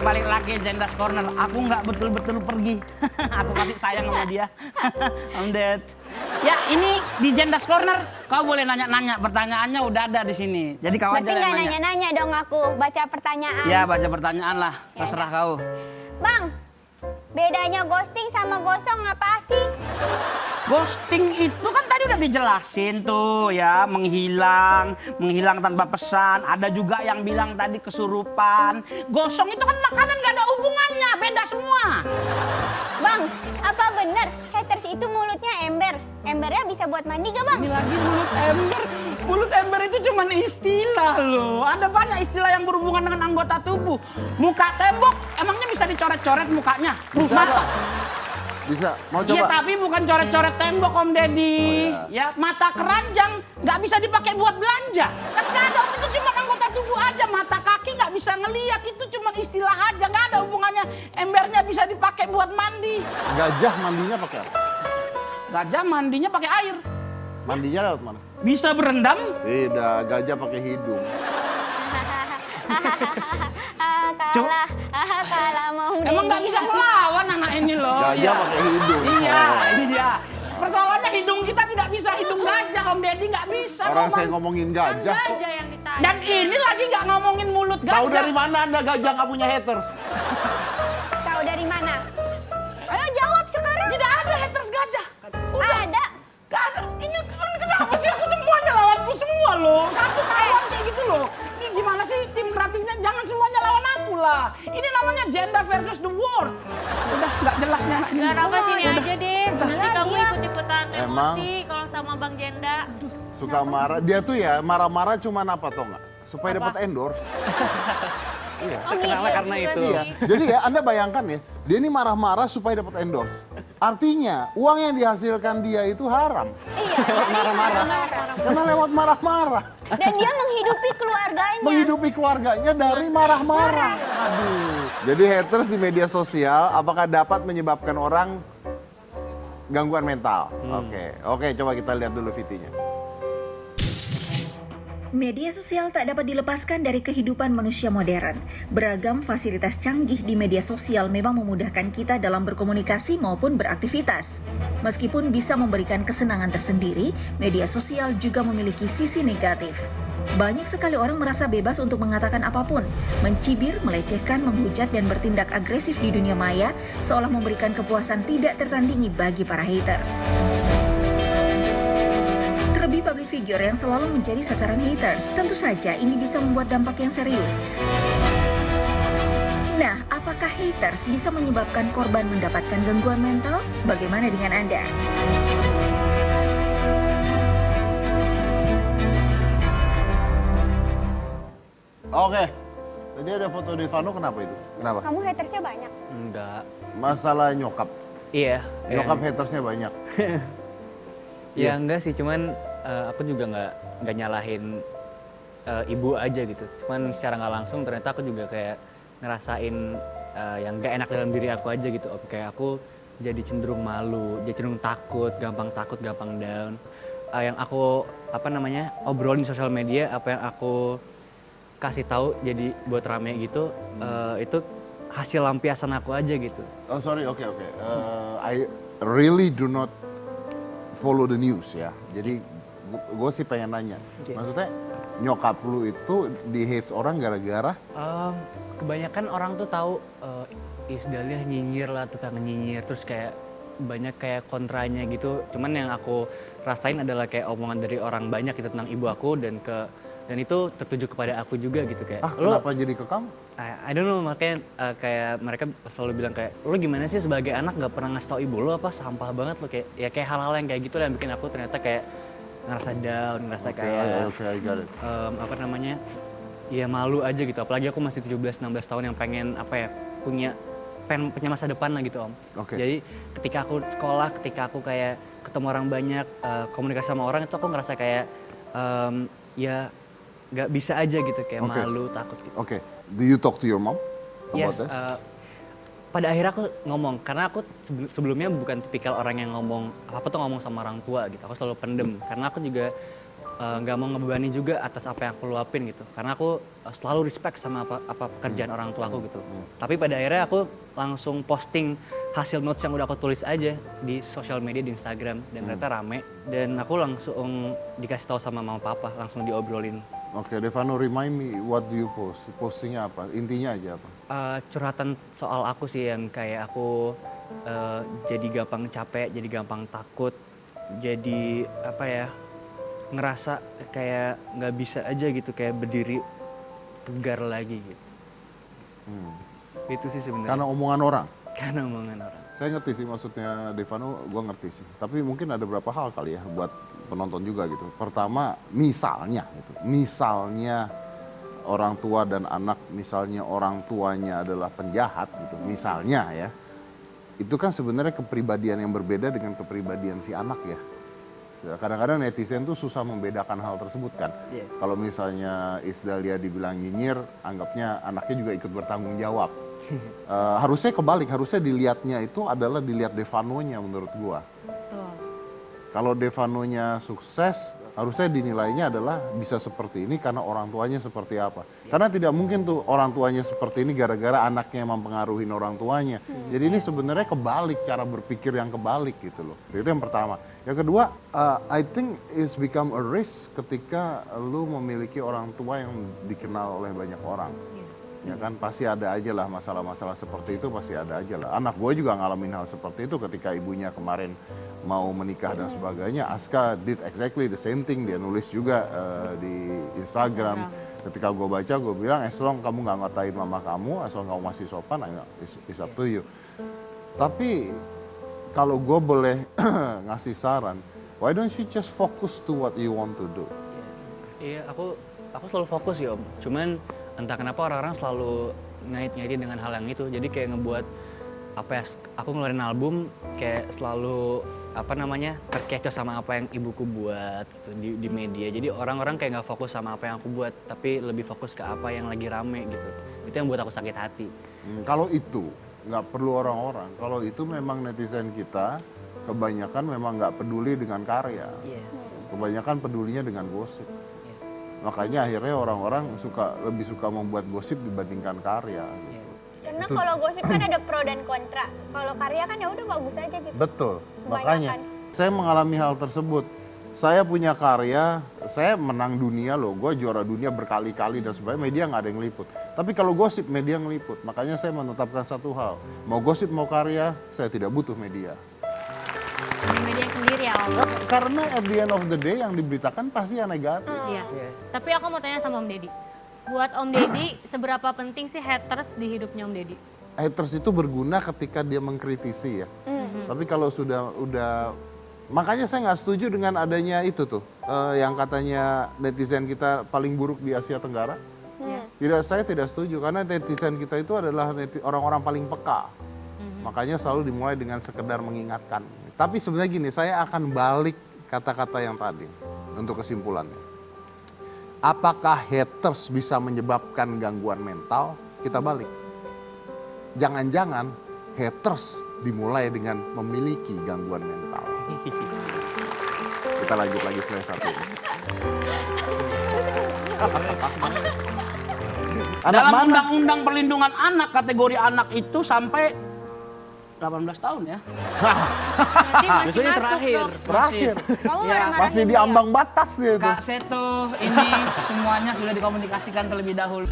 balik lagi Jendas Corner. Aku nggak betul-betul pergi. Aku masih sayang sama dia. Om Ded. Ya ini di Jendas Corner kau boleh nanya-nanya, pertanyaannya udah ada di sini. Jadi kau aja Berarti yang nggak nanya. nanya-nanya dong aku, baca pertanyaan. Ya baca pertanyaan lah, terserah kau. Bang, bedanya ghosting sama gosong apa sih? Ghosting itu kan tadi udah dijelasin tuh ya, menghilang tanpa pesan. Ada juga yang bilang tadi kesurupan. Gosong itu kan makanan gak ada hubungannya, beda semua. Bang, apa bener haters itu mulutnya ember? Embernya bisa buat mandi gak bang? Ini lagi mulut ember. Mulut ember itu cuma istilah loh. Ada banyak istilah yang berhubungan dengan anggota tubuh. Muka tembok, emangnya bisa dicoret-coret mukanya? Bisa, Mata. Pak. Bisa, mau Iya coba? tapi bukan coret-coret tembok Om Deddy. Oh, ya. Ya mata keranjang nggak bisa dipakai buat belanja. Kan nggak ada, itu cuma anggota tubuh aja. Mata kaki nggak bisa ngelihat, itu cuma istilah aja, nggak ada hubungannya. Embernya bisa dipakai buat mandi. Gajah mandinya pakai apa? Gajah mandinya pakai air. Mandinya lewat mana? Bisa berendam. Beda, gajah pakai hidung. Kalah mau Emang nggak bisa ngelawan anak ini loh. Gajah pakai hidung. Iya, Oh. iya. Persoalannya hidung kita tidak bisa hidung gajah Om Deddy, nggak bisa. Orang ngomong. saya ngomongin gajah. Aja yang ditanya. Dan ini lagi nggak ngomongin mulut gajah. Tahu dari mana Anda gajah nggak punya haters? Tahu dari mana? Ayo jawab sekarang. Tidak ada haters gajah. Ada. Gak ada. Ini kenapa sih aku semuanya lawanku semua loh. Satu kawan kayak gitu loh. Ini gimana sih tim kreatifnya? Jangan semuanya lawan aku lah. Ini namanya Jenda versus the world. Udah nggak jelasnya. Gak apa sini aja deh. Nanti kamu Iya. ikut-ikutan Emang? emosi kalau sama Bang Jenda. Suka marah. Dia tuh ya marah-marah cuman apa tau nggak? Supaya Apa? dapat endorse. Iya. Oh, Terkenalnya gitu. karena itu. Iya. Jadi ya Anda bayangkan ya, dia ini marah-marah supaya dapat endorse. Artinya uang yang dihasilkan dia itu haram. Iya. Marah-marah. Karena lewat marah-marah. Dan dia menghidupi keluarganya. Menghidupi keluarganya dari marah-marah. Aduh. Jadi haters di media sosial apakah dapat menyebabkan orang gangguan mental? Oke, coba kita lihat dulu VT-nya. Media sosial tak dapat dilepaskan dari kehidupan manusia modern. Beragam fasilitas canggih di media sosial memang memudahkan kita dalam berkomunikasi maupun beraktivitas. Meskipun bisa memberikan kesenangan tersendiri, media sosial juga memiliki sisi negatif. Banyak sekali orang merasa bebas untuk mengatakan apapun, mencibir, melecehkan, menghujat, dan bertindak agresif di dunia maya, seolah memberikan kepuasan tidak tertandingi bagi para haters. Terlebih public figure yang selalu menjadi sasaran haters, tentu saja ini bisa membuat dampak yang serius. Nah, apakah haters bisa menyebabkan korban mendapatkan gangguan mental? Bagaimana dengan Anda? Oke. Tadi ada foto Devano, kenapa itu? Kenapa? Kamu hatersnya banyak. Enggak. Masalah nyokap. Iya. Nyokap hatersnya banyak. Ya enggak sih, cuman aku juga nggak nyalahin ibu aja gitu. Cuman secara nggak langsung ternyata aku juga kayak ngerasain yang nggak enak dalam diri aku aja gitu. Kayak aku jadi cenderung malu, jadi cenderung takut, gampang down. Yang aku obrolin di sosial media, apa yang aku kasih tahu jadi buat rame gitu, itu hasil lampiasan aku aja gitu. Oh sorry, oke. I really do not follow the news ya. Jadi gue sih pengen nanya. Maksudnya nyokap lu itu di hate orang gara-gara? Kebanyakan orang tuh tahu Isdalia nyinyir lah, tukang nyinyir, terus kayak banyak kayak kontranya gitu. Cuman yang aku rasain adalah kayak omongan dari orang banyak gitu tentang ibu aku dan itu tertuju kepada aku juga gitu kayak. Kenapa jadi ke kamu? I don't know, makanya kayak mereka selalu bilang kayak, lo gimana sih sebagai anak gak pernah ngasih tau ibu lo apa, sampah banget lo, kayak ya kayak hal-hal yang kayak gitu lah yang bikin aku ternyata kayak ngerasa down, ngerasa kayak I got it. ya malu aja gitu, apalagi aku masih 17-16 tahun yang pengen punya masa depan lah gitu Om. Oke. Jadi ketika aku sekolah, ketika aku kayak ketemu orang banyak, komunikasi sama orang itu aku ngerasa kayak ya gak bisa aja gitu, kayak malu, takut gitu. Oke. Do you talk to your mom about Yes, this? pada akhirnya aku ngomong, karena aku sebelumnya bukan tipikal orang yang ngomong, apa tuh ngomong sama orang tua gitu, aku selalu pendem. Karena aku juga nggak mau ngebebani juga atas apa yang aku luapin gitu. Karena aku selalu respect sama apa pekerjaan orang tua aku gitu. Tapi pada akhirnya aku langsung posting hasil notes yang udah aku tulis aja di sosial media, di Instagram, dan ternyata rame. Dan aku langsung dikasih tahu sama mama papa, langsung diobrolin. Oke, Devano, remind me what do you post? Postingnya apa? Intinya aja apa? Curhatan soal aku sih yang kayak aku jadi gampang capek, jadi gampang takut, jadi apa ya, ngerasa kayak nggak bisa aja gitu, kayak berdiri tegar lagi gitu. Itu sih sebenarnya. Karena omongan orang? Karena omongan orang. Saya ngerti sih maksudnya Devano, gue ngerti sih. Tapi mungkin ada beberapa hal kali ya buat penonton juga gitu. Pertama, misalnya orang tua dan anak, misalnya orang tuanya adalah penjahat gitu, misalnya ya. Itu kan sebenarnya kepribadian yang berbeda dengan kepribadian si anak ya. Kadang-kadang netizen tuh susah membedakan hal tersebut kan. Yeah. Kalau misalnya Isdalia dibilang nyinyir, anggapnya anaknya juga ikut bertanggung jawab. Harusnya kebalik, harusnya dilihatnya itu adalah dilihat Devanonya menurut gua. Betul. Kalau Devanonya sukses, harusnya dinilainya adalah bisa seperti ini karena orang tuanya seperti apa. Karena tidak mungkin tuh orang tuanya seperti ini gara-gara anaknya mempengaruhi orang tuanya. Jadi ini sebenarnya kebalik, cara berpikir yang kebalik gitu loh. Itu yang pertama. Yang kedua, I think it's become a risk ketika lu memiliki orang tua yang dikenal oleh banyak orang. Ya kan, pasti ada aja lah masalah-masalah seperti itu, pasti ada aja lah. Anak gue juga ngalamin hal seperti itu ketika ibunya kemarin mau menikah dan sebagainya. Aska did exactly the same thing, dia nulis juga di Instagram. Ketika gue baca, gue bilang, as long kamu nggak ngatain mama kamu, as long kamu masih sopan, it's up to you. Tapi kalau gue boleh ngasih saran, why don't you just focus to what you want to do? Iya, aku selalu fokus ya Om. Cuman entah kenapa orang-orang selalu ngait-ngaitin dengan hal yang itu. Jadi kayak ngebuat apa ya, aku ngeluarin album kayak selalu terkecoh sama apa yang ibuku buat gitu, di media. Jadi orang-orang kayak nggak fokus sama apa yang aku buat, tapi lebih fokus ke apa yang lagi rame gitu. Itu yang buat aku sakit hati. Kalau itu nggak perlu orang-orang. Kalau itu memang netizen kita kebanyakan memang nggak peduli dengan karya. Yeah. Kebanyakan pedulinya dengan gosip. Makanya akhirnya orang-orang lebih suka membuat gosip dibandingkan karya. Yes. Karena kalau gosip kan ada pro dan kontra. Kalau karya kan ya udah bagus aja gitu. Betul. Kebanyakan. Makanya saya mengalami hal tersebut. Saya punya karya, saya menang dunia loh. Gue juara dunia berkali-kali dan sebagainya. Media nggak ada yang liput. Tapi kalau gosip media ngeliput. Makanya saya menetapkan satu hal. Mau gosip mau karya, saya tidak butuh media. Di media sendiri ya Om. Karena at the end of the day yang diberitakan pasti yang negatif. Iya. Tapi aku mau tanya sama Om Deddy. Buat Om Deddy, seberapa penting sih haters di hidupnya Om Deddy? Haters itu berguna ketika dia mengkritisi ya. Tapi kalau udah makanya saya nggak setuju dengan adanya itu tuh yang katanya netizen kita paling buruk di Asia Tenggara. Saya tidak setuju karena netizen kita itu adalah orang-orang paling peka. Makanya selalu dimulai dengan sekedar mengingatkan. Tapi sebenarnya gini, saya akan balik kata-kata yang tadi untuk kesimpulannya. Apakah haters bisa menyebabkan gangguan mental? Kita balik. Jangan-jangan haters dimulai dengan memiliki gangguan mental. Kita lanjut lagi setelah satu ini. Dalam Undang-Undang Perlindungan Anak, kategori anak itu sampai 18 tahun ya. Berarti masih Biasanya masuk terakhir. dong. Terakhir, Kamu Ya, marah-marah masih dulu di ya? ambang batas gitu. Kak Seto, ini semuanya sudah dikomunikasikan terlebih dahulu.